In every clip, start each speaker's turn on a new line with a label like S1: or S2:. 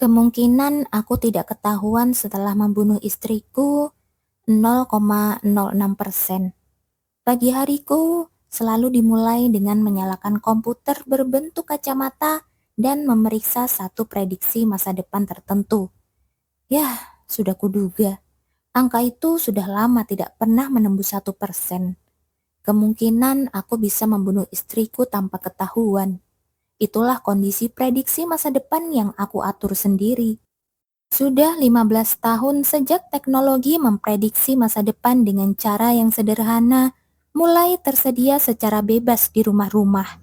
S1: Kemungkinan aku tidak ketahuan setelah membunuh istriku 0,06%. Pagi hariku selalu dimulai dengan menyalakan komputer berbentuk kacamata dan memeriksa satu prediksi masa depan tertentu. Yah, sudah kuduga. Angka itu sudah lama tidak pernah menembus 1%. Kemungkinan aku bisa membunuh istriku tanpa ketahuan. Itulah kondisi prediksi masa depan yang aku atur sendiri. Sudah 15 tahun sejak teknologi memprediksi masa depan dengan cara yang sederhana, mulai tersedia secara bebas di rumah-rumah.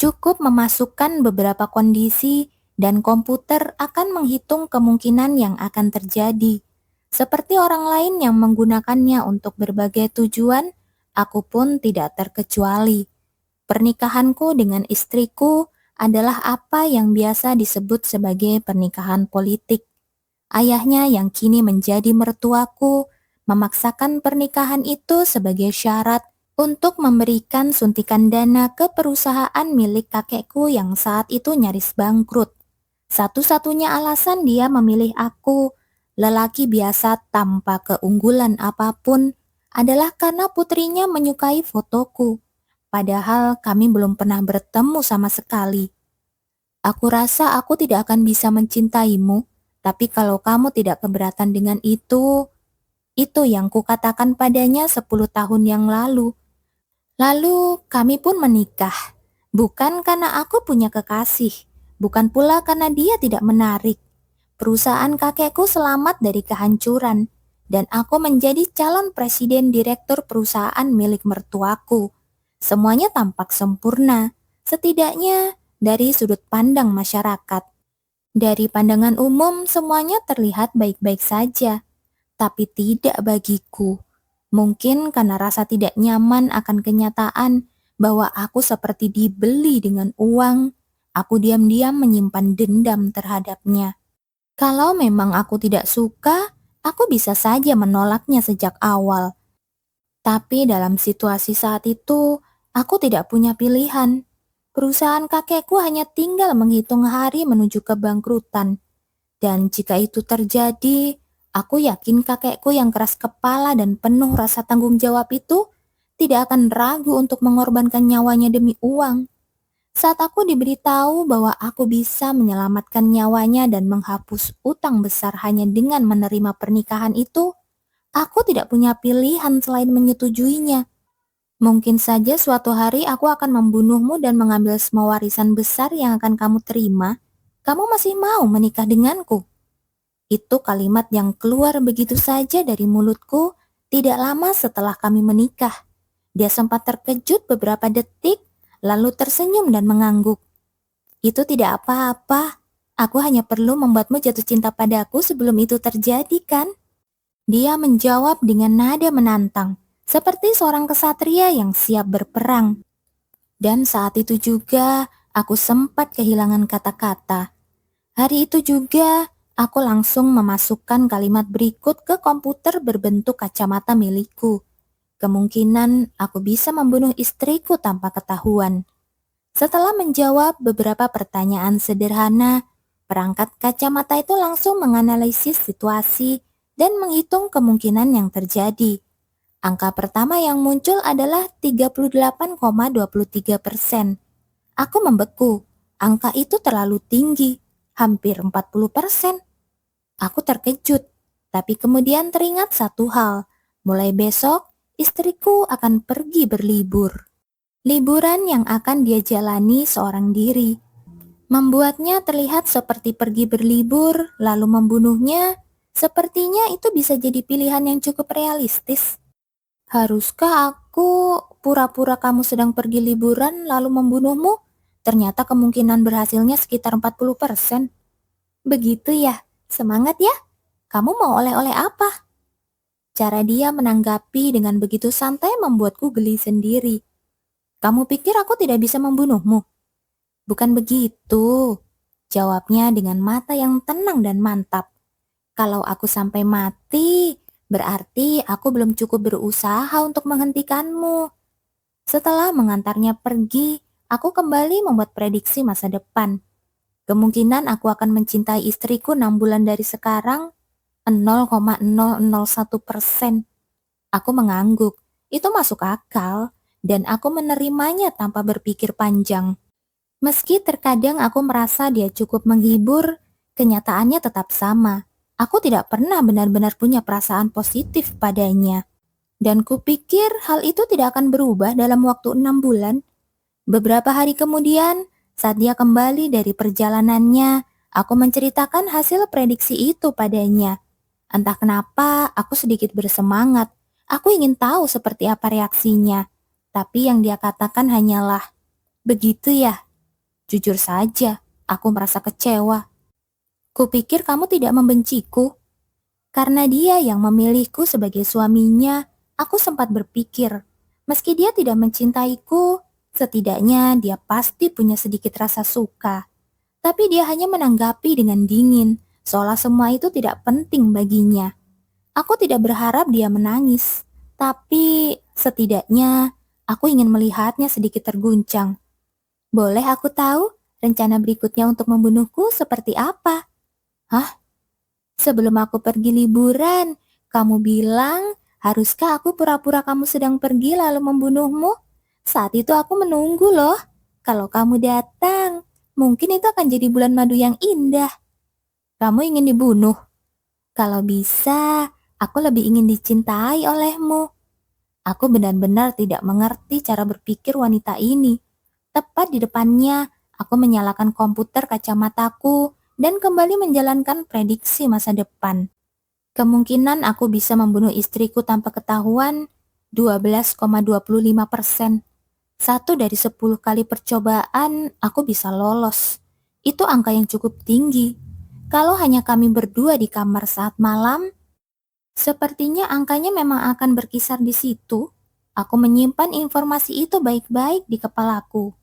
S1: Cukup memasukkan beberapa kondisi dan komputer akan menghitung kemungkinan yang akan terjadi. Seperti orang lain yang menggunakannya untuk berbagai tujuan, aku pun tidak terkecuali. Pernikahanku dengan istriku adalah apa yang biasa disebut sebagai pernikahan politik. Ayahnya yang kini menjadi mertuaku memaksakan pernikahan itu sebagai syarat untuk memberikan suntikan dana ke perusahaan milik kakekku yang saat itu nyaris bangkrut. Satu-satunya alasan dia memilih aku, lelaki biasa tanpa keunggulan apapun, adalah karena putrinya menyukai fotoku. Padahal kami belum pernah bertemu sama sekali. Aku rasa aku tidak akan bisa mencintaimu, tapi kalau kamu tidak keberatan dengan itu yang kukatakan padanya 10 tahun yang lalu. Lalu kami pun menikah, bukan karena aku punya kekasih, bukan pula karena dia tidak menarik. Perusahaan kakekku selamat dari kehancuran, dan aku menjadi calon presiden direktur perusahaan milik mertuaku. Semuanya tampak sempurna, setidaknya dari sudut pandang masyarakat. Dari pandangan umum, semuanya terlihat baik-baik saja, tapi tidak bagiku. Mungkin karena rasa tidak nyaman akan kenyataan bahwa aku seperti dibeli dengan uang, aku diam-diam menyimpan dendam terhadapnya. Kalau memang aku tidak suka, aku bisa saja menolaknya sejak awal. Tapi dalam situasi saat itu, aku tidak punya pilihan. Perusahaan kakekku hanya tinggal menghitung hari menuju kebangkrutan. Dan jika itu terjadi, aku yakin kakekku yang keras kepala dan penuh rasa tanggung jawab itu tidak akan ragu untuk mengorbankan nyawanya demi uang. Saat aku diberitahu bahwa aku bisa menyelamatkan nyawanya dan menghapus utang besar hanya dengan menerima pernikahan itu, aku tidak punya pilihan selain menyetujuinya. Mungkin saja suatu hari aku akan membunuhmu dan mengambil semua warisan besar yang akan kamu terima. Kamu masih mau menikah denganku? Itu kalimat yang keluar begitu saja dari mulutku tidak lama setelah kami menikah. Dia sempat terkejut beberapa detik, lalu tersenyum dan mengangguk. Itu tidak apa-apa. Aku hanya perlu membuatmu jatuh cinta padaku sebelum itu terjadi, kan? Dia menjawab dengan nada menantang, seperti seorang kesatria yang siap berperang. Dan saat itu juga aku sempat kehilangan kata-kata. Hari itu juga aku langsung memasukkan kalimat berikut ke komputer berbentuk kacamata milikku. Kemungkinan aku bisa membunuh istriku tanpa ketahuan. Setelah menjawab beberapa pertanyaan sederhana, perangkat kacamata itu langsung menganalisis situasi dan menghitung kemungkinan yang terjadi. Angka pertama yang muncul adalah 38,23%. Aku membeku, angka itu terlalu tinggi, hampir 40%. Aku terkejut, tapi kemudian teringat satu hal. Mulai besok, istriku akan pergi berlibur. Liburan yang akan dia jalani seorang diri. Membuatnya terlihat seperti pergi berlibur, lalu membunuhnya. Sepertinya itu bisa jadi pilihan yang cukup realistis. Haruskah aku pura-pura kamu sedang pergi liburan lalu membunuhmu? Ternyata kemungkinan berhasilnya sekitar 40%. Begitu ya, semangat ya. Kamu mau oleh-oleh apa? Cara dia menanggapi dengan begitu santai membuatku geli sendiri. Kamu pikir aku tidak bisa membunuhmu? Bukan begitu. Jawabnya dengan mata yang tenang dan mantap. Kalau aku sampai mati, berarti aku belum cukup berusaha untuk menghentikanmu. Setelah mengantarnya pergi, aku kembali membuat prediksi masa depan. Kemungkinan aku akan mencintai istriku 6 bulan dari sekarang 0,001%. Aku mengangguk. Itu masuk akal, dan aku menerimanya tanpa berpikir panjang. Meski terkadang aku merasa dia cukup menghibur, kenyataannya tetap sama. Aku tidak pernah benar-benar punya perasaan positif padanya. Dan kupikir hal itu tidak akan berubah dalam waktu 6 bulan. Beberapa hari kemudian, saat dia kembali dari perjalanannya, aku menceritakan hasil prediksi itu padanya. Entah kenapa, aku sedikit bersemangat. Aku ingin tahu seperti apa reaksinya. Tapi yang dia katakan hanyalah, "Begitu ya?" Jujur saja, aku merasa kecewa. Kupikir kamu tidak membenciku. Karena dia yang memilihku sebagai suaminya, aku sempat berpikir, meski dia tidak mencintaiku, setidaknya dia pasti punya sedikit rasa suka. Tapi dia hanya menanggapi dengan dingin, seolah semua itu tidak penting baginya. Aku tidak berharap dia menangis, tapi setidaknya aku ingin melihatnya sedikit terguncang. Boleh aku tahu rencana berikutnya untuk membunuhku seperti apa? Hah? Sebelum aku pergi liburan, kamu bilang, haruskah aku pura-pura kamu sedang pergi lalu membunuhmu? Saat itu aku menunggu loh. Kalau kamu datang, mungkin itu akan jadi bulan madu yang indah. Kamu ingin dibunuh? Kalau bisa, aku lebih ingin dicintai olehmu. Aku benar-benar tidak mengerti cara berpikir wanita ini. Tepat di depannya, aku menyalakan komputer kacamataku dan kembali menjalankan prediksi masa depan. Kemungkinan aku bisa membunuh istriku tanpa ketahuan 12,25%. Satu dari 10 kali percobaan aku bisa lolos. Itu angka yang cukup tinggi. Kalau hanya kami berdua di kamar saat malam, sepertinya angkanya memang akan berkisar di situ. Aku menyimpan informasi itu baik-baik di kepalaku.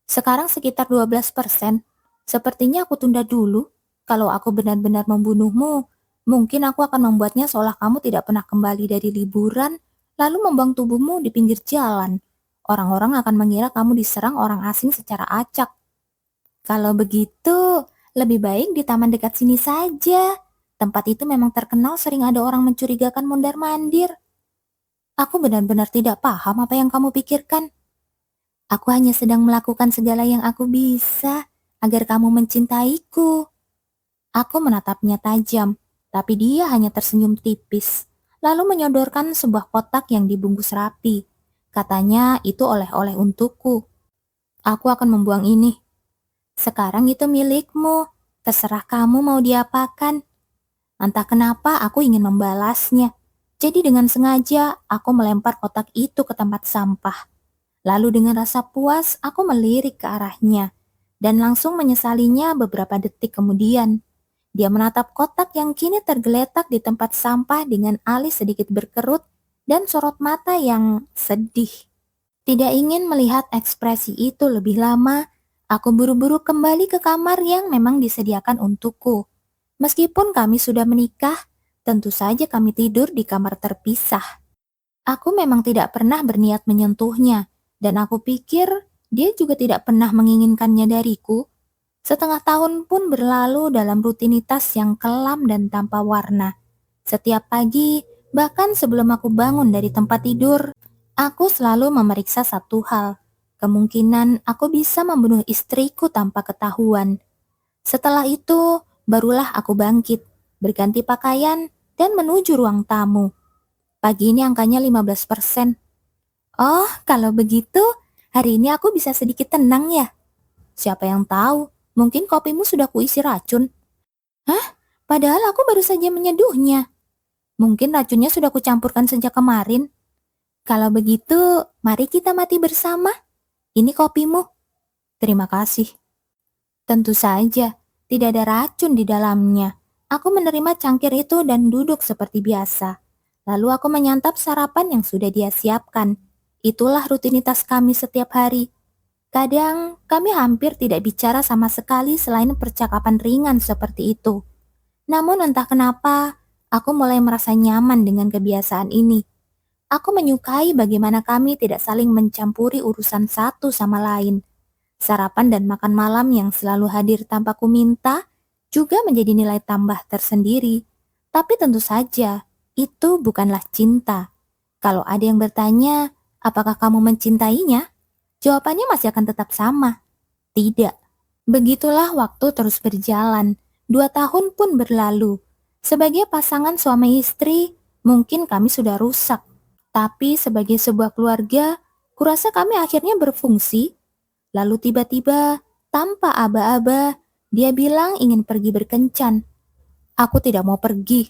S1: Sekarang sekitar 12%. Sepertinya aku tunda dulu. Kalau aku benar-benar membunuhmu, mungkin aku akan membuatnya seolah kamu tidak pernah kembali dari liburan, lalu membuang tubuhmu di pinggir jalan. Orang-orang akan mengira kamu diserang orang asing secara acak. Kalau begitu, lebih baik di taman dekat sini saja. Tempat itu memang terkenal sering ada orang mencurigakan mondar-mandir. Aku benar-benar tidak paham apa yang kamu pikirkan. Aku hanya sedang melakukan segala yang aku bisa agar kamu mencintaiku. Aku menatapnya tajam, tapi dia hanya tersenyum tipis, lalu menyodorkan sebuah kotak yang dibungkus rapi. Katanya itu oleh-oleh untukku. Aku akan membuang ini. Sekarang itu milikmu, terserah kamu mau diapakan. Entah kenapa aku ingin membalasnya. Jadi dengan sengaja aku melempar kotak itu ke tempat sampah. Lalu dengan rasa puas aku melirik ke arahnya dan langsung menyesalinya beberapa detik kemudian. Dia menatap kotak yang kini tergeletak di tempat sampah dengan alis sedikit berkerut dan sorot mata yang sedih. Tidak ingin melihat ekspresi itu lebih lama, aku buru-buru kembali ke kamar yang memang disediakan untukku. Meskipun kami sudah menikah, tentu saja kami tidur di kamar terpisah. Aku memang tidak pernah berniat menyentuhnya, dan aku pikir dia juga tidak pernah menginginkannya dariku. Setengah tahun pun berlalu dalam rutinitas yang kelam dan tanpa warna. Setiap pagi, bahkan sebelum aku bangun dari tempat tidur, aku selalu memeriksa satu hal. Kemungkinan aku bisa membunuh istriku tanpa ketahuan. Setelah itu, barulah aku bangkit, berganti pakaian, dan menuju ruang tamu. Pagi ini angkanya 15%. Oh, kalau begitu, hari ini aku bisa sedikit tenang ya. Siapa yang tahu, mungkin kopimu sudah kuisi racun. Hah? Padahal aku baru saja menyeduhnya. Mungkin racunnya sudah kucampurkan sejak kemarin. Kalau begitu, mari kita mati bersama. Ini kopimu. Terima kasih. Tentu saja, tidak ada racun di dalamnya. Aku menerima cangkir itu dan duduk seperti biasa. Lalu aku menyantap sarapan yang sudah dia siapkan. Itulah rutinitas kami setiap hari. Kadang kami hampir tidak bicara sama sekali selain percakapan ringan seperti itu. Namun entah kenapa, aku mulai merasa nyaman dengan kebiasaan ini. Aku menyukai bagaimana kami tidak saling mencampuri urusan satu sama lain. Sarapan dan makan malam yang selalu hadir tanpa ku minta juga menjadi nilai tambah tersendiri. Tapi tentu saja, itu bukanlah cinta. Kalau ada yang bertanya, apakah kamu mencintainya? Jawabannya masih akan tetap sama. Tidak. Begitulah waktu terus berjalan. 2 tahun pun berlalu. Sebagai pasangan suami istri, mungkin kami sudah rusak. Tapi sebagai sebuah keluarga, kurasa kami akhirnya berfungsi. Lalu tiba-tiba, tanpa aba-aba, dia bilang ingin pergi berkencan. Aku tidak mau pergi,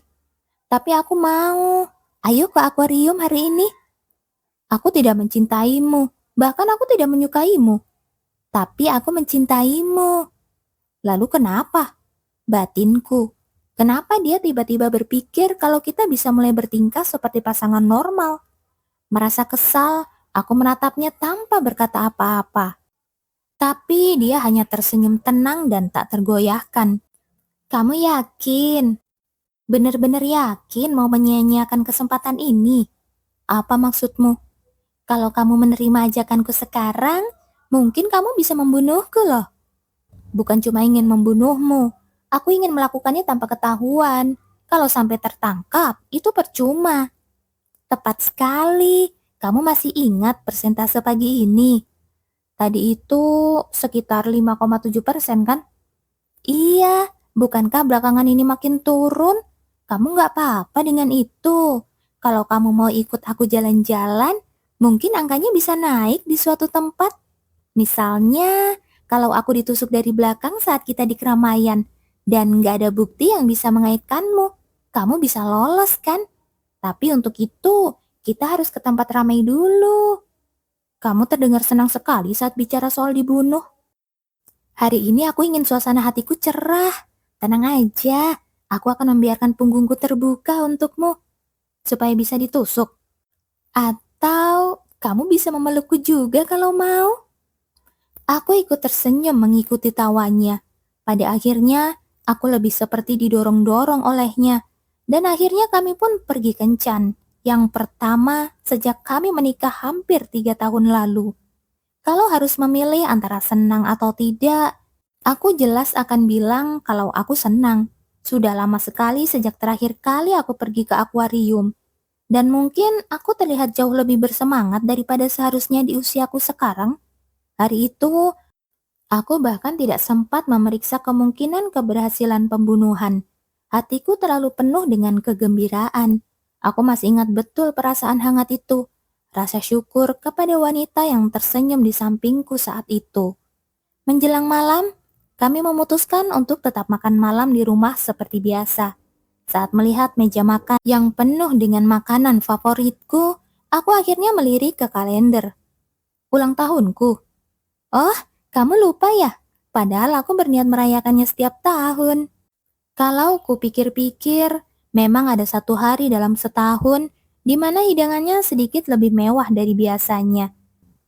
S1: tapi aku mau. Ayo ke akuarium hari ini. Aku tidak mencintaimu, bahkan aku tidak menyukaimu. Tapi aku mencintaimu. Lalu kenapa? Batinku. Kenapa dia tiba-tiba berpikir kalau kita bisa mulai bertingkah seperti pasangan normal? Merasa kesal, aku menatapnya tanpa berkata apa-apa. Tapi dia hanya tersenyum tenang dan tak tergoyahkan. Kamu yakin? Benar-benar yakin mau menyia-nyiakan kesempatan ini? Apa maksudmu? Kalau kamu menerima ajakanku sekarang, mungkin kamu bisa membunuhku loh. Bukan cuma ingin membunuhmu, aku ingin melakukannya tanpa ketahuan. Kalau sampai tertangkap, itu percuma. Tepat sekali, kamu masih ingat persentase pagi ini? Tadi itu sekitar 5,7% kan? Iya, bukankah belakangan ini makin turun? Kamu nggak apa-apa dengan itu. Kalau kamu mau ikut aku jalan-jalan, mungkin angkanya bisa naik di suatu tempat. Misalnya, kalau aku ditusuk dari belakang saat kita di keramaian dan nggak ada bukti yang bisa mengaitkanmu, kamu bisa lolos kan? Tapi untuk itu, kita harus ke tempat ramai dulu. Kamu terdengar senang sekali saat bicara soal dibunuh. Hari ini aku ingin suasana hatiku cerah. Tenang aja, aku akan membiarkan punggungku terbuka untukmu, supaya bisa ditusuk. Atau kamu bisa memelukku juga kalau mau. Aku ikut tersenyum mengikuti tawanya. Pada akhirnya, aku lebih seperti didorong-dorong olehnya. Dan akhirnya kami pun pergi kencan. Yang pertama sejak kami menikah hampir 3 tahun lalu. Kalau harus memilih antara senang atau tidak, aku jelas akan bilang kalau aku senang. Sudah lama sekali sejak terakhir kali aku pergi ke akuarium. Dan mungkin aku terlihat jauh lebih bersemangat daripada seharusnya di usiaku sekarang. Hari itu, aku bahkan tidak sempat memeriksa kemungkinan keberhasilan pembunuhan. Hatiku terlalu penuh dengan kegembiraan. Aku masih ingat betul perasaan hangat itu. Rasa syukur kepada wanita yang tersenyum di sampingku saat itu. Menjelang malam, kami memutuskan untuk tetap makan malam di rumah seperti biasa. Saat melihat meja makan yang penuh dengan makanan favoritku, aku akhirnya melirik ke kalender. Ulang tahunku. Oh, kamu lupa ya? Padahal aku berniat merayakannya setiap tahun. Kalau kupikir-pikir, memang ada satu hari dalam setahun di mana hidangannya sedikit lebih mewah dari biasanya.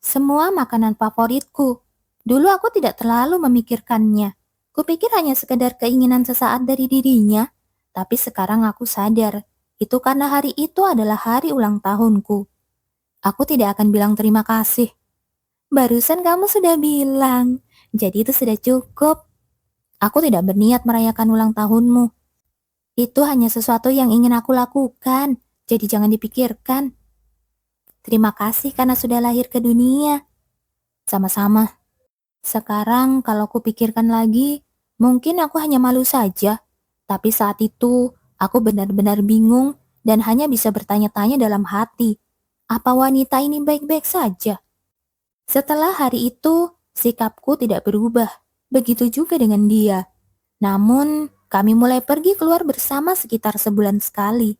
S1: Semua makanan favoritku. Dulu aku tidak terlalu memikirkannya. Kupikir hanya sekedar keinginan sesaat dari dirinya. Tapi sekarang aku sadar, itu karena hari itu adalah hari ulang tahunku. Aku tidak akan bilang terima kasih. Barusan kamu sudah bilang, jadi itu sudah cukup. Aku tidak berniat merayakan ulang tahunmu. Itu hanya sesuatu yang ingin aku lakukan, jadi jangan dipikirkan. Terima kasih karena sudah lahir ke dunia. Sama-sama. Sekarang kalau kupikirkan lagi, mungkin aku hanya malu saja. Tapi saat itu, aku benar-benar bingung dan hanya bisa bertanya-tanya dalam hati. Apa wanita ini baik-baik saja? Setelah hari itu, sikapku tidak berubah. Begitu juga dengan dia. Namun, kami mulai pergi keluar bersama sekitar sebulan sekali.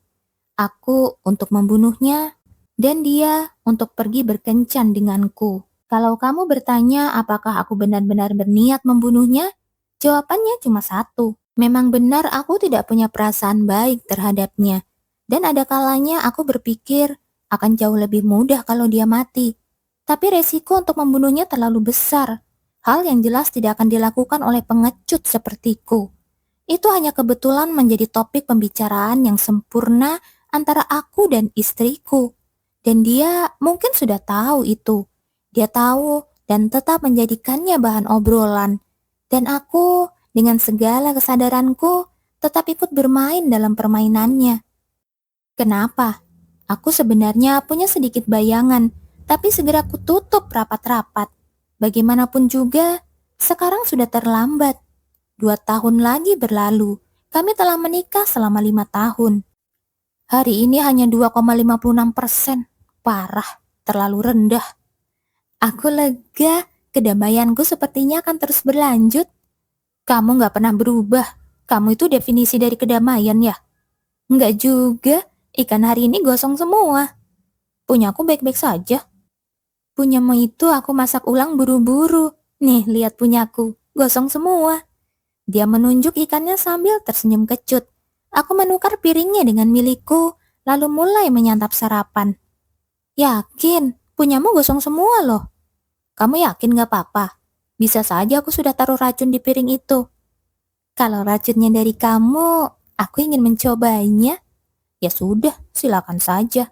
S1: Aku untuk membunuhnya, dan dia untuk pergi berkencan denganku. Kalau kamu bertanya apakah aku benar-benar berniat membunuhnya, jawabannya cuma satu. Memang benar aku tidak punya perasaan baik terhadapnya. Dan ada kalanya aku berpikir akan jauh lebih mudah kalau dia mati. Tapi resiko untuk membunuhnya terlalu besar. Hal yang jelas tidak akan dilakukan oleh pengecut sepertiku. Itu hanya kebetulan menjadi topik pembicaraan yang sempurna antara aku dan istriku. Dan dia mungkin sudah tahu itu. Dia tahu dan tetap menjadikannya bahan obrolan. Dan aku, dengan segala kesadaranku, tetap ikut bermain dalam permainannya. Kenapa? Aku sebenarnya punya sedikit bayangan, tapi segera kututup rapat-rapat. Bagaimanapun juga, sekarang sudah terlambat. 2 tahun lagi berlalu, kami telah menikah selama 5 tahun. Hari ini hanya 2,56%. Parah, terlalu rendah. Aku lega, kedamaianku sepertinya akan terus berlanjut. Kamu gak pernah berubah. Kamu itu definisi dari kedamaian ya? Enggak juga, ikan hari ini gosong semua. Punyaku baik-baik saja. Punyamu itu aku masak ulang buru-buru. Nih, lihat punyaku, gosong semua. Dia menunjuk ikannya sambil tersenyum kecut. Aku menukar piringnya dengan milikku, lalu mulai menyantap sarapan. Yakin, punyamu gosong semua loh. Kamu yakin gak apa-apa? Bisa saja aku sudah taruh racun di piring itu. Kalau racunnya dari kamu, aku ingin mencobanya. Ya sudah, silakan saja.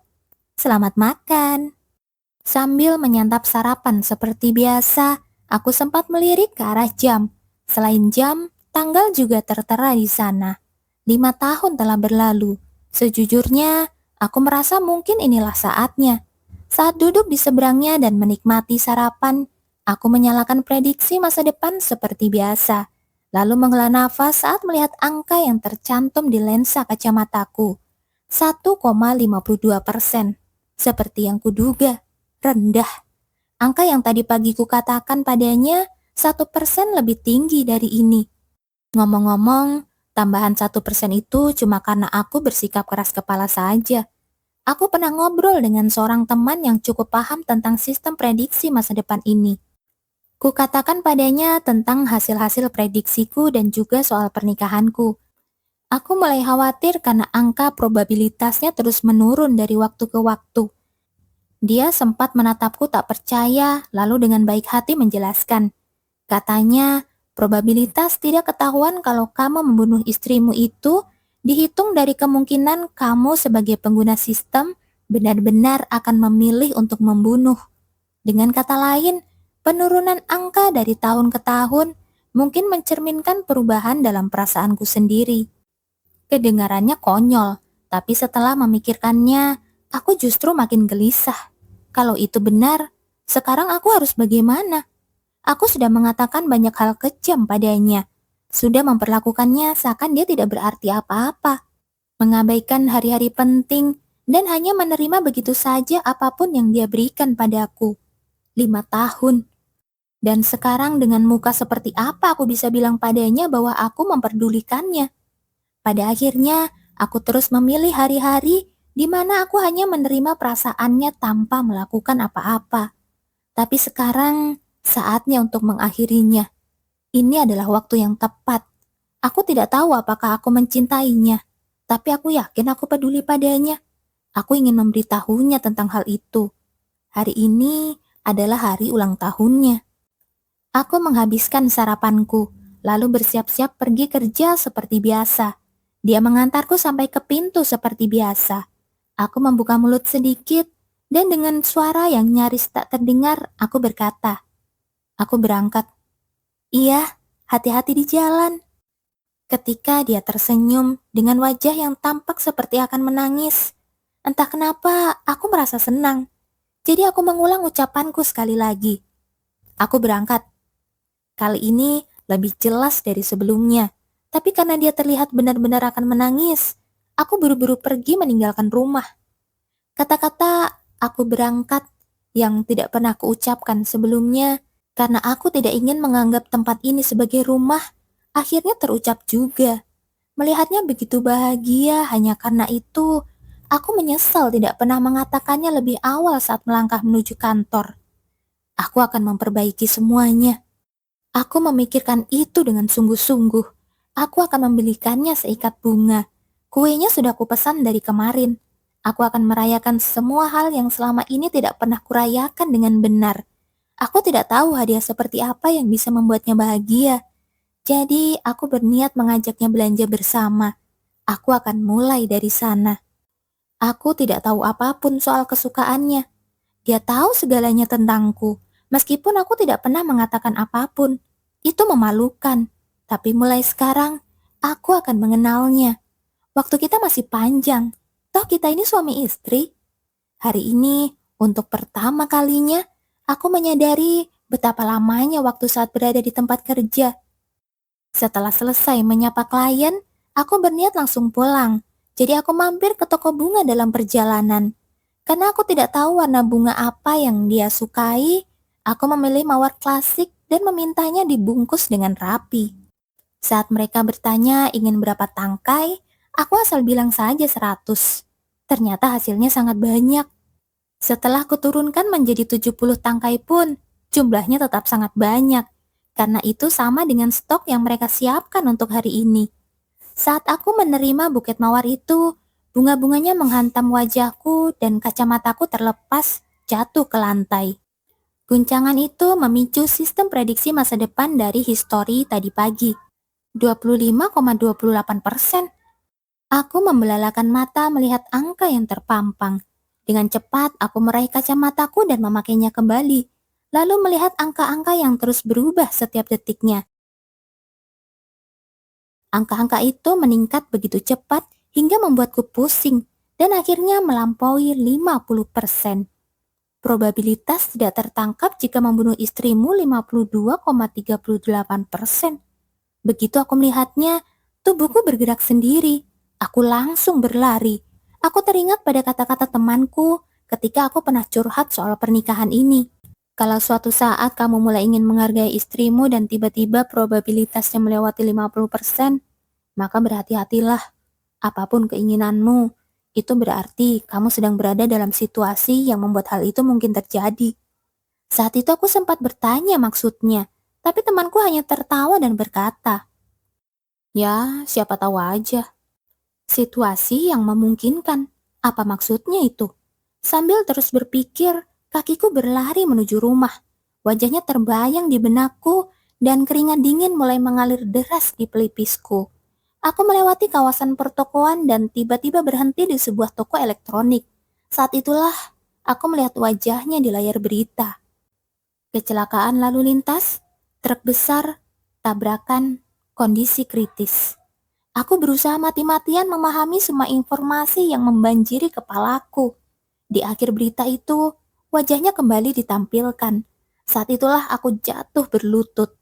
S1: Selamat makan. Sambil menyantap sarapan seperti biasa, aku sempat melirik ke arah jam. Selain jam, tanggal juga tertera di sana. 5 tahun telah berlalu. Sejujurnya, aku merasa mungkin inilah saatnya. Saat duduk di seberangnya dan menikmati sarapan, aku menyalakan prediksi masa depan seperti biasa. Lalu menghela nafas saat melihat angka yang tercantum di lensa kacamataku. 1,52%. Seperti yang kuduga, rendah. Angka yang tadi pagi kukatakan padanya 1% lebih tinggi dari ini. Ngomong-ngomong, tambahan 1% itu cuma karena aku bersikap keras kepala saja. Aku pernah ngobrol dengan seorang teman yang cukup paham tentang sistem prediksi masa depan ini. Kukatakan padanya tentang hasil-hasil prediksiku dan juga soal pernikahanku. Aku mulai khawatir karena angka probabilitasnya terus menurun dari waktu ke waktu. Dia sempat menatapku tak percaya, lalu dengan baik hati menjelaskan. Katanya, probabilitas tidak ketahuan kalau kamu membunuh istrimu itu dihitung dari kemungkinan kamu sebagai pengguna sistem benar-benar akan memilih untuk membunuh. Dengan kata lain, penurunan angka dari tahun ke tahun mungkin mencerminkan perubahan dalam perasaanku sendiri. Kedengarannya konyol, tapi setelah memikirkannya, aku justru makin gelisah. Kalau itu benar, sekarang aku harus bagaimana? Aku sudah mengatakan banyak hal kejam padanya. Sudah memperlakukannya seakan dia tidak berarti apa-apa. Mengabaikan hari-hari penting dan hanya menerima begitu saja apapun yang dia berikan padaku. 5 tahun. Dan sekarang dengan muka seperti apa aku bisa bilang padanya bahwa aku memperdulikannya? Pada akhirnya, aku terus memilih hari-hari di mana aku hanya menerima perasaannya tanpa melakukan apa-apa. Tapi sekarang, saatnya untuk mengakhirinya. Ini adalah waktu yang tepat. Aku tidak tahu apakah aku mencintainya, tapi aku yakin aku peduli padanya. Aku ingin memberitahunya tentang hal itu. Hari ini adalah hari ulang tahunnya. Aku menghabiskan sarapanku, lalu bersiap-siap pergi kerja seperti biasa. Dia mengantarku sampai ke pintu seperti biasa. Aku membuka mulut sedikit, dan dengan suara yang nyaris tak terdengar, aku berkata, "Aku berangkat." "Iya, hati-hati di jalan." Ketika dia tersenyum dengan wajah yang tampak seperti akan menangis, entah kenapa aku merasa senang. Jadi aku mengulang ucapanku sekali lagi. "Aku berangkat." Kali ini lebih jelas dari sebelumnya. Tapi karena dia terlihat benar-benar akan menangis, aku buru-buru pergi meninggalkan rumah. Kata-kata "aku berangkat" yang tidak pernah kuucapkan sebelumnya karena aku tidak ingin menganggap tempat ini sebagai rumah, akhirnya terucap juga. Melihatnya begitu bahagia hanya karena itu, aku menyesal tidak pernah mengatakannya lebih awal saat melangkah menuju kantor. Aku akan memperbaiki semuanya. Aku memikirkan itu dengan sungguh-sungguh. Aku akan membelikannya seikat bunga. Kuenya sudah kupesan dari kemarin. Aku akan merayakan semua hal yang selama ini tidak pernah kurayakan dengan benar. Aku tidak tahu hadiah seperti apa yang bisa membuatnya bahagia. Jadi, aku berniat mengajaknya belanja bersama. Aku akan mulai dari sana. Aku tidak tahu apapun soal kesukaannya. Dia tahu segalanya tentangku. Meskipun aku tidak pernah mengatakan apapun, itu memalukan. Tapi mulai sekarang, aku akan mengenalnya. Waktu kita masih panjang. Toh kita ini suami istri. Hari ini, untuk pertama kalinya, aku menyadari betapa lamanya waktu saat berada di tempat kerja. Setelah selesai menyapa klien, aku berniat langsung pulang. Jadi aku mampir ke toko bunga dalam perjalanan. Karena aku tidak tahu warna bunga apa yang dia sukai, aku memilih mawar klasik dan memintanya dibungkus dengan rapi. Saat mereka bertanya ingin berapa tangkai, aku asal bilang saja 100. Ternyata hasilnya sangat banyak. Setelah kuturunkan menjadi 70 tangkai pun, jumlahnya tetap sangat banyak. Karena itu sama dengan stok yang mereka siapkan untuk hari ini. Saat aku menerima buket mawar itu, bunga-bunganya menghantam wajahku dan kacamataku terlepas jatuh ke lantai. Guncangan itu memicu sistem prediksi masa depan dari histori tadi pagi. 25,28%. Aku membelalakan mata melihat angka yang terpampang. Dengan cepat aku meraih kacamataku dan memakainya kembali, lalu melihat angka-angka yang terus berubah setiap detiknya. Angka-angka itu meningkat begitu cepat hingga membuatku pusing dan akhirnya melampaui 50%. Probabilitas tidak tertangkap jika membunuh istrimu 52,38%. Begitu aku melihatnya, tubuhku bergerak sendiri. Aku langsung berlari. Aku teringat pada kata-kata temanku ketika aku pernah curhat soal pernikahan ini. Kalau suatu saat kamu mulai ingin menghargai istrimu dan tiba-tiba probabilitasnya melewati 50%, maka berhati-hatilah. Apapun keinginanmu, itu berarti kamu sedang berada dalam situasi yang membuat hal itu mungkin terjadi. Saat itu aku sempat bertanya maksudnya, tapi temanku hanya tertawa dan berkata, "Ya, siapa tahu aja. Situasi yang memungkinkan." Apa maksudnya itu? Sambil terus berpikir, kakiku berlari menuju rumah. Wajahnya terbayang di benakku dan keringat dingin mulai mengalir deras di pelipisku. Aku melewati kawasan pertokoan dan tiba-tiba berhenti di sebuah toko elektronik. Saat itulah aku melihat wajahnya di layar berita. Kecelakaan lalu lintas, truk besar, tabrakan, kondisi kritis. Aku berusaha mati-matian memahami semua informasi yang membanjiri kepalaku. Di akhir berita itu, wajahnya kembali ditampilkan. Saat itulah aku jatuh berlutut.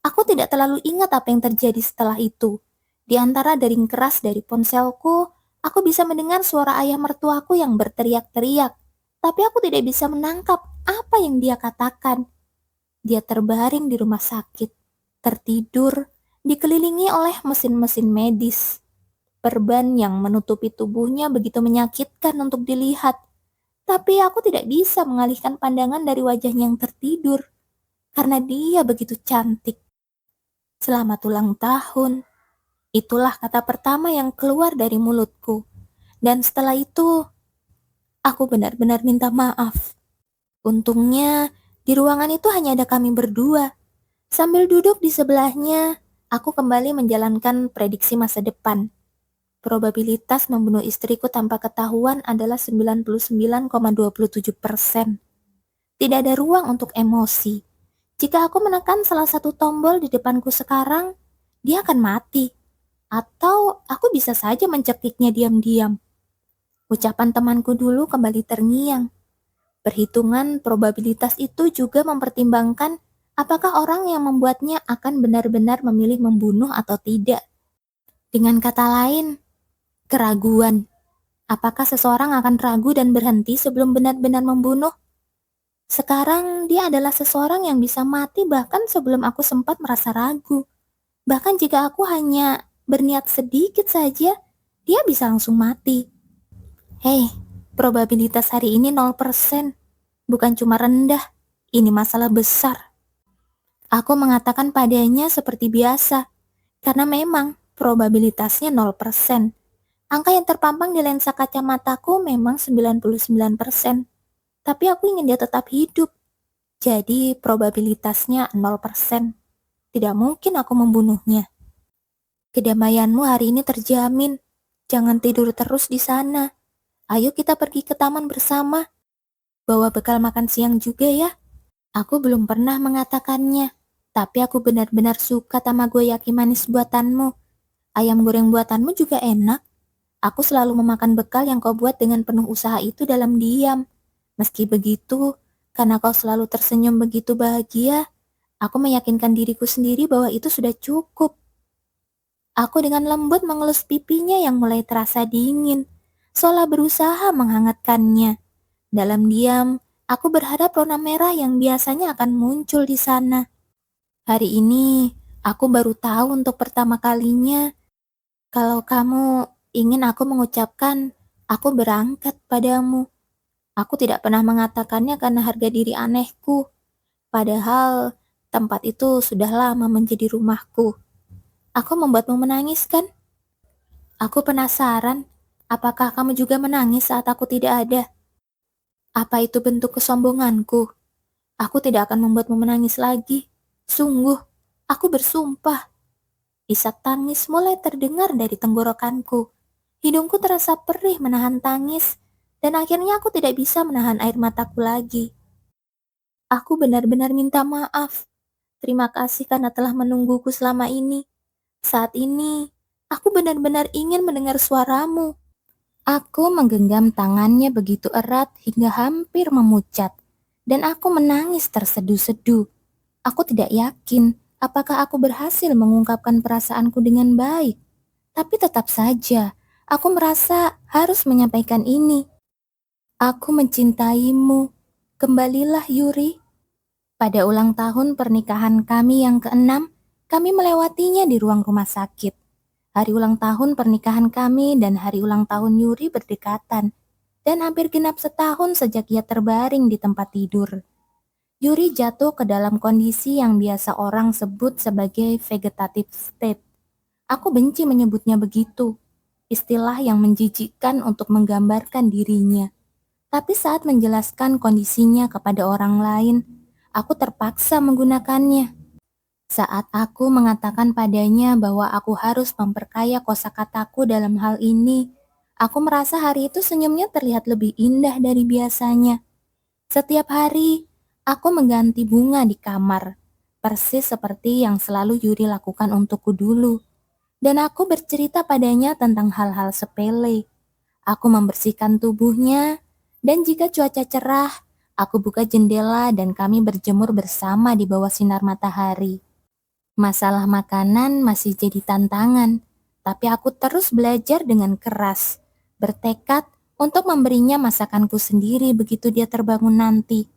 S1: Aku tidak terlalu ingat apa yang terjadi setelah itu. Di antara dering keras dari ponselku, aku bisa mendengar suara ayah mertuaku yang berteriak-teriak. Tapi aku tidak bisa menangkap apa yang dia katakan. Dia terbaring di rumah sakit, tertidur, dikelilingi oleh mesin-mesin medis. Perban yang menutupi tubuhnya begitu menyakitkan untuk dilihat. Tapi aku tidak bisa mengalihkan pandangan dari wajahnya yang tertidur, karena dia begitu cantik. Selamat ulang tahun. Itulah kata pertama yang keluar dari mulutku. Dan setelah itu, aku benar-benar minta maaf. Untungnya, di ruangan itu hanya ada kami berdua. Sambil duduk di sebelahnya, aku kembali menjalankan prediksi masa depan. Probabilitas membunuh istriku tanpa ketahuan adalah 99,27%. Tidak ada ruang untuk emosi. Jika aku menekan salah satu tombol di depanku sekarang, dia akan mati. Atau aku bisa saja mencekiknya diam-diam. Ucapan temanku dulu kembali terngiang. Perhitungan probabilitas itu juga mempertimbangkan apakah orang yang membuatnya akan benar-benar memilih membunuh atau tidak. Dengan kata lain, keraguan. Apakah seseorang akan ragu dan berhenti sebelum benar-benar membunuh? Sekarang dia adalah seseorang yang bisa mati bahkan sebelum aku sempat merasa ragu. Bahkan jika aku hanya berniat sedikit saja, dia bisa langsung mati. Hei, probabilitas hari ini 0%. Bukan cuma rendah, ini masalah besar. Aku mengatakan padanya seperti biasa, karena memang probabilitasnya 0%. Angka yang terpampang di lensa kacamataku memang 99%. Tapi aku ingin dia tetap hidup. Jadi probabilitasnya 0%. Tidak mungkin aku membunuhnya. Kedamaianmu hari ini terjamin. Jangan tidur terus di sana. Ayo kita pergi ke taman bersama. Bawa bekal makan siang juga ya. Aku belum pernah mengatakannya, tapi aku benar-benar suka tamagoyaki manis buatanmu. Ayam goreng buatanmu juga enak. Aku selalu memakan bekal yang kau buat dengan penuh usaha itu dalam diam. Meski begitu, karena kau selalu tersenyum begitu bahagia, aku meyakinkan diriku sendiri bahwa itu sudah cukup. Aku dengan lembut mengelus pipinya yang mulai terasa dingin, seolah berusaha menghangatkannya. Dalam diam, aku berharap rona merah yang biasanya akan muncul di sana. Hari ini, aku baru tahu untuk pertama kalinya kalau kamu ingin aku mengucapkan aku berangkat padamu. Aku tidak pernah mengatakannya karena harga diri anehku. Padahal tempat itu sudah lama menjadi rumahku. Aku membuatmu menangis kan? Aku penasaran, apakah kamu juga menangis saat aku tidak ada? Apa itu bentuk kesombonganku? Aku tidak akan membuatmu menangis lagi. Sungguh, aku bersumpah. Isak tangis mulai terdengar dari tenggorokanku. Hidungku terasa perih menahan tangis, dan akhirnya aku tidak bisa menahan air mataku lagi. Aku benar-benar minta maaf. Terima kasih karena telah menungguku selama ini. Saat ini, aku benar-benar ingin mendengar suaramu. Aku menggenggam tangannya begitu erat hingga hampir memucat, dan aku menangis terseduh-seduh. Aku tidak yakin apakah aku berhasil mengungkapkan perasaanku dengan baik, tapi tetap saja aku merasa harus menyampaikan ini. Aku mencintaimu. Kembalilah Yuri. Pada ulang tahun pernikahan kami yang keenam, kami melewatinya di ruang rumah sakit. Hari ulang tahun pernikahan kami dan hari ulang tahun Yuri berdekatan, dan hampir genap setahun sejak ia terbaring di tempat tidur. Yuri jatuh ke dalam kondisi yang biasa orang sebut sebagai vegetative state. Aku benci menyebutnya begitu, istilah yang menjijikkan untuk menggambarkan dirinya. Tapi saat menjelaskan kondisinya kepada orang lain, aku terpaksa menggunakannya. Saat aku mengatakan padanya bahwa aku harus memperkaya kosakataku dalam hal ini, aku merasa hari itu senyumnya terlihat lebih indah dari biasanya. Setiap hari, aku mengganti bunga di kamar, persis seperti yang selalu Yuri lakukan untukku dulu. Dan aku bercerita padanya tentang hal-hal sepele. Aku membersihkan tubuhnya, dan jika cuaca cerah, aku buka jendela dan kami berjemur bersama di bawah sinar matahari. Masalah makanan masih jadi tantangan, tapi aku terus belajar dengan keras, bertekad untuk memberinya masakanku sendiri begitu dia terbangun nanti.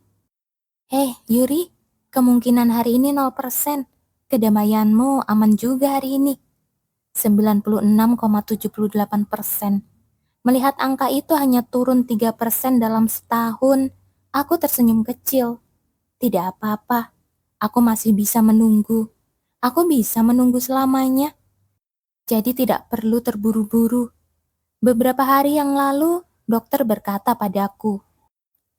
S1: Yuri, kemungkinan hari ini 0%. Kedamaianmu aman juga hari ini. 96,78%. Melihat angka itu hanya turun 3% dalam setahun, aku tersenyum kecil. Tidak apa-apa, aku masih bisa menunggu. Aku bisa menunggu selamanya, jadi tidak perlu terburu-buru. Beberapa hari yang lalu, dokter berkata padaku,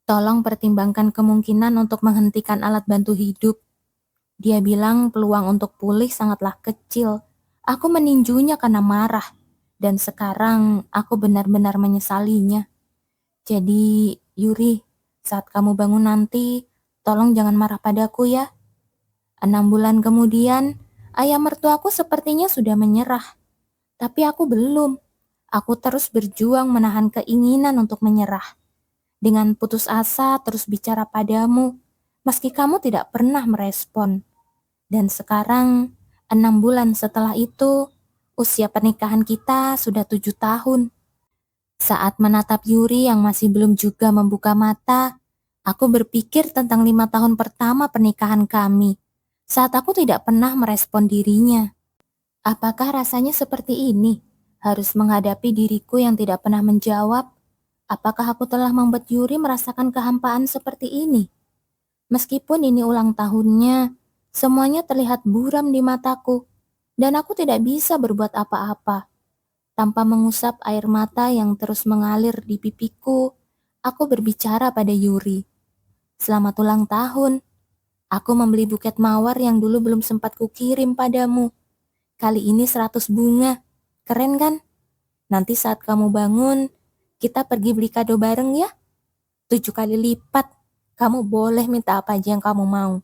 S1: tolong pertimbangkan kemungkinan untuk menghentikan alat bantu hidup. Dia bilang peluang untuk pulih sangatlah kecil. Aku meninjunya karena marah, dan sekarang aku benar-benar menyesalinya. Jadi, Yuri, saat kamu bangun nanti, tolong jangan marah padaku ya. 6 bulan kemudian, ayah mertuaku sepertinya sudah menyerah. Tapi aku belum. Aku terus berjuang menahan keinginan untuk menyerah. Dengan putus asa terus bicara padamu, meski kamu tidak pernah merespon. Dan sekarang, 6 bulan setelah itu, usia pernikahan kita sudah 7 tahun. Saat menatap Yuri yang masih belum juga membuka mata, aku berpikir tentang 5 tahun pertama pernikahan kami. Saat aku tidak pernah merespon dirinya. Apakah rasanya seperti ini? Harus menghadapi diriku yang tidak pernah menjawab. Apakah aku telah membuat Yuri merasakan kehampaan seperti ini? Meskipun ini ulang tahunnya, semuanya terlihat buram di mataku, dan aku tidak bisa berbuat apa-apa. Tanpa mengusap air mata yang terus mengalir di pipiku, aku berbicara pada Yuri. Selamat ulang tahun. Aku membeli buket mawar yang dulu belum sempat kukirim padamu. Kali ini 100 bunga. Keren kan? Nanti saat kamu bangun, kita pergi beli kado bareng ya. 7 kali lipat. Kamu boleh minta apa aja yang kamu mau.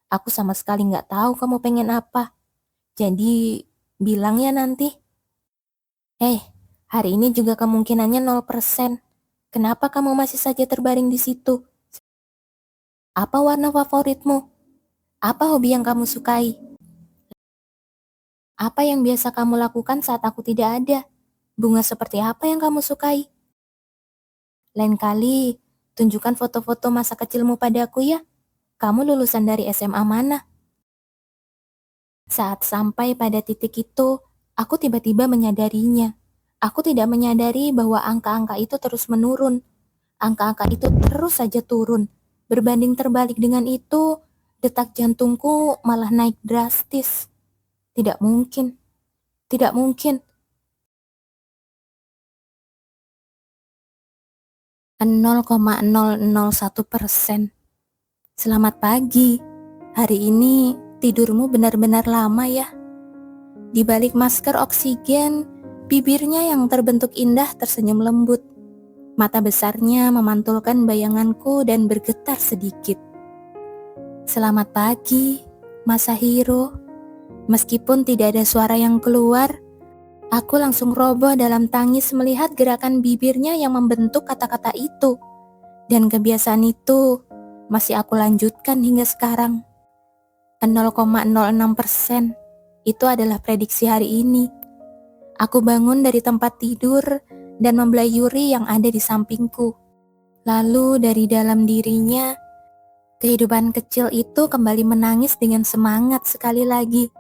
S1: Aku sama sekali nggak tahu kamu pengen apa. Jadi, bilang ya nanti. Hari ini juga kemungkinannya 0%. Kenapa kamu masih saja terbaring di situ? Apa warna favoritmu? Apa hobi yang kamu sukai? Apa yang biasa kamu lakukan saat aku tidak ada? Bunga seperti apa yang kamu sukai? Lain kali, tunjukkan foto-foto masa kecilmu padaku ya. Kamu lulusan dari SMA mana? Saat sampai pada titik itu, aku tiba-tiba menyadarinya. Aku tidak menyadari bahwa angka-angka itu terus menurun. Angka-angka itu terus saja turun. Berbanding terbalik dengan itu, detak jantungku malah naik drastis. Tidak mungkin. Tidak mungkin. 0,001%. Selamat pagi. Hari ini tidurmu benar-benar lama ya. Di balik masker oksigen, bibirnya yang terbentuk indah tersenyum lembut. Mata besarnya memantulkan bayanganku dan bergetar sedikit. Selamat pagi, Masahiro. Meskipun tidak ada suara yang keluar, aku langsung roboh dalam tangis melihat gerakan bibirnya yang membentuk kata-kata itu. Dan kebiasaan itu masih aku lanjutkan hingga sekarang. 0,06% itu adalah prediksi hari ini. Aku bangun dari tempat tidur dan membelayuri yang ada di sampingku. Lalu dari dalam dirinya, kehidupan kecil itu kembali menangis dengan semangat sekali lagi.